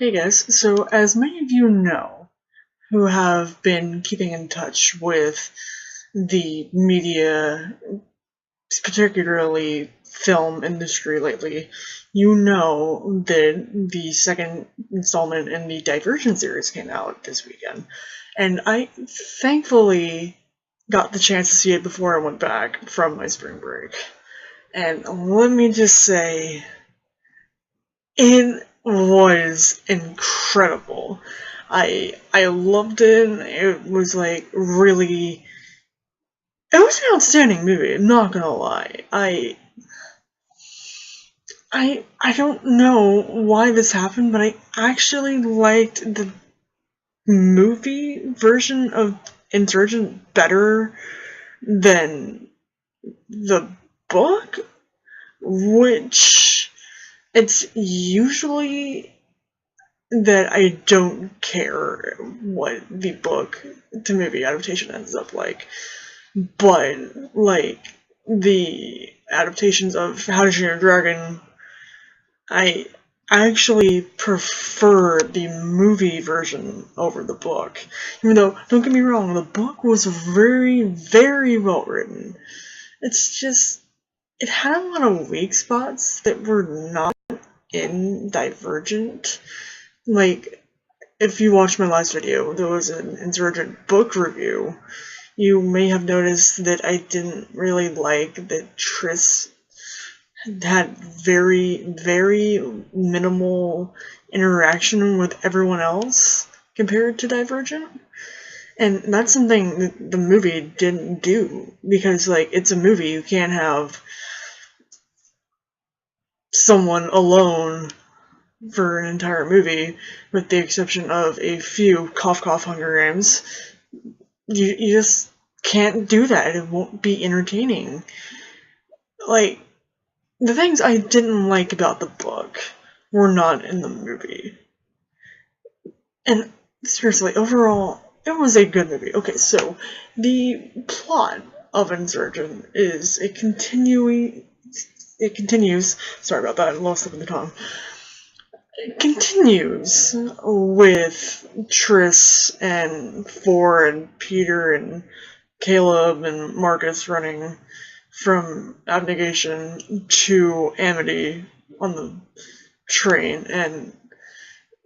Hey guys, so as many of you know who have been keeping in touch with the media, particularly film industry lately, you know that the second installment in the Divergent series came out this weekend. And I thankfully got the chance to see it before I went back from my spring break. And let me just say, it was incredible. I loved it. It was like really. It was an outstanding movie. I'm not gonna lie. I don't know why this happened, but I actually liked the movie version of Insurgent better than the book, which it's usually that I don't care what the book to movie adaptation ends up like. But, like, the adaptations of How to Train Your Dragon, I actually prefer the movie version over the book. Even though, don't get me wrong, the book was very, very well written. It's just, it had a lot of weak spots that were not in Divergent. Like, if you watched my last video, there was an Insurgent book review. You may have noticed that I didn't really like that Triss had very, very minimal interaction with everyone else compared to Divergent. And that's something that the movie didn't do, because, like, it's a movie, you can't have someone alone for an entire movie, with the exception of a few cough cough Hunger Games. You just can't do that. It won't be entertaining. Like, the things I didn't like about the book were not in the movie. And seriously, overall, it was a good movie. Okay, so the plot of Insurgent is it continues, sorry about that, I lost slip of the tongue. It continues with Triss and Four and Peter and Caleb and Marcus running from Abnegation to Amity on the train, and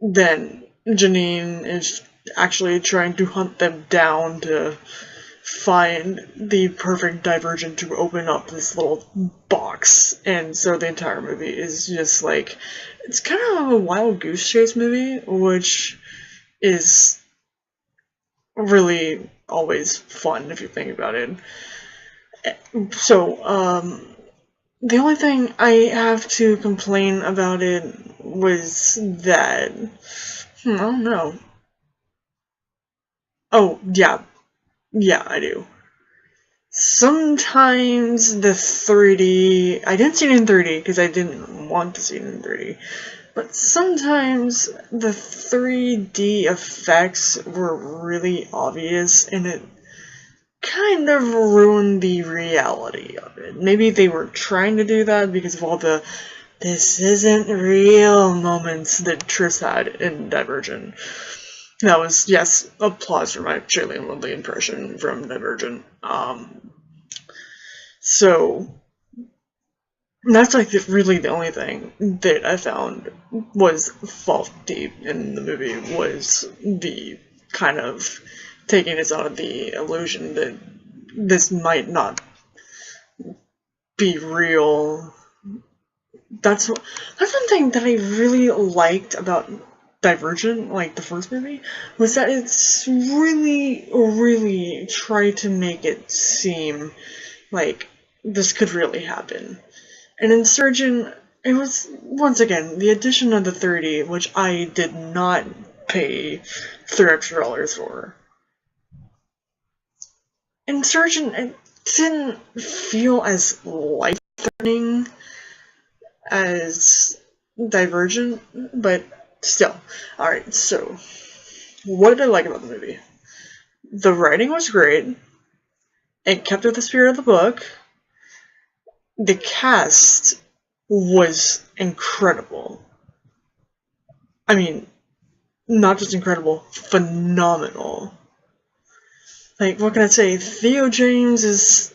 then Janine is actually trying to hunt them down to find the perfect Divergent to open up this little box. And so the entire movie is just like, it's kind of a wild goose chase movie, which is really always fun if you think about it. So, the only thing I have to complain about it was that, I don't know. Oh, yeah, I do. Sometimes the 3D, I didn't see it in 3D because I didn't want to see it in 3D, but sometimes the 3D effects were really obvious and it kind of ruined the reality of it. Maybe they were trying to do that because of all the "this isn't real" moments that Triss had in Divergent. That was, yes, applause for my Shailene Woodley impression from Divergent. So that's like really the only thing that I found was faulty in the movie, was the kind of taking us out of the illusion that this might not be real. That's one thing that I really liked about Divergent, like the first movie, was that it's really, really tried to make it seem like this could really happen. And Insurgent, it was, once again, the addition of the 30, which I did not pay $3 extra for. Insurgent, it didn't feel as life-threatening as Divergent, but still. Alright, so, what did I like about the movie? The writing was great. It kept with the spirit of the book. The cast was incredible. I mean, not just incredible, phenomenal. Like, what can I say? Theo James is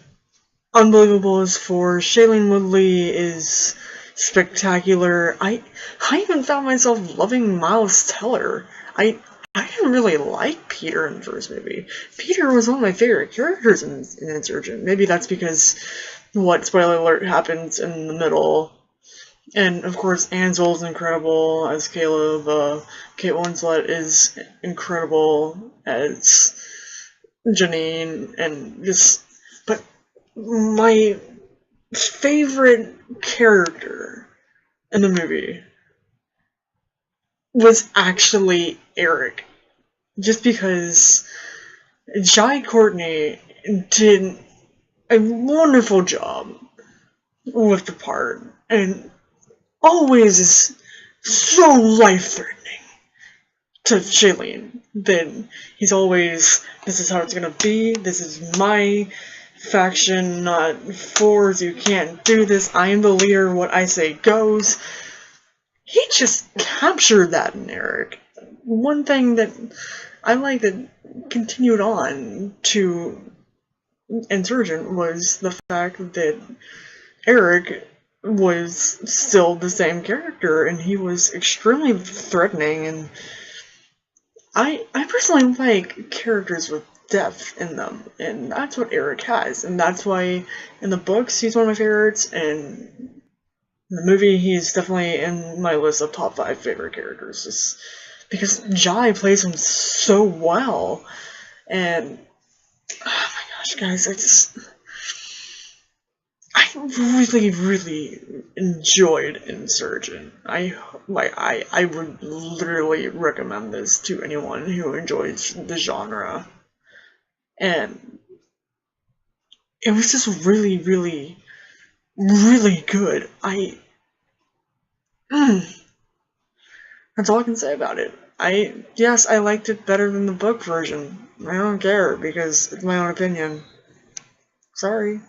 unbelievable as Four. Shailene Woodley is spectacular. I even found myself loving Miles Teller. I didn't really like Peter in the first movie. Peter was one of my favorite characters in Insurgent. Maybe that's because what, spoiler alert, happens in the middle. And of course, Ansel's incredible as Caleb. Kate Winslet is incredible as Janine, and just. But my favorite character in the movie was actually Eric. Just because Jai Courtney did a wonderful job with the part, and always is so life-threatening to Shailene. Then he's always, this is how it's gonna be, this is my faction, not Four's, you can't do this, I am the leader, what I say goes. He just captured that in Eric. One thing that I like that continued on to Insurgent was the fact that Eric was still the same character, and he was extremely threatening, and I personally like characters with depth in them, and that's what Eric has, and that's why in the books he's one of my favorites, and in the movie he's definitely in my list of top 5 favorite characters, just because Jai plays him so well, and oh my gosh, guys, I really, really enjoyed Insurgent. I would literally recommend this to anyone who enjoys the genre. And it was just really, really, really good. That's all I can say about it. Yes, I liked it better than the book version. I don't care, because it's my own opinion. Sorry.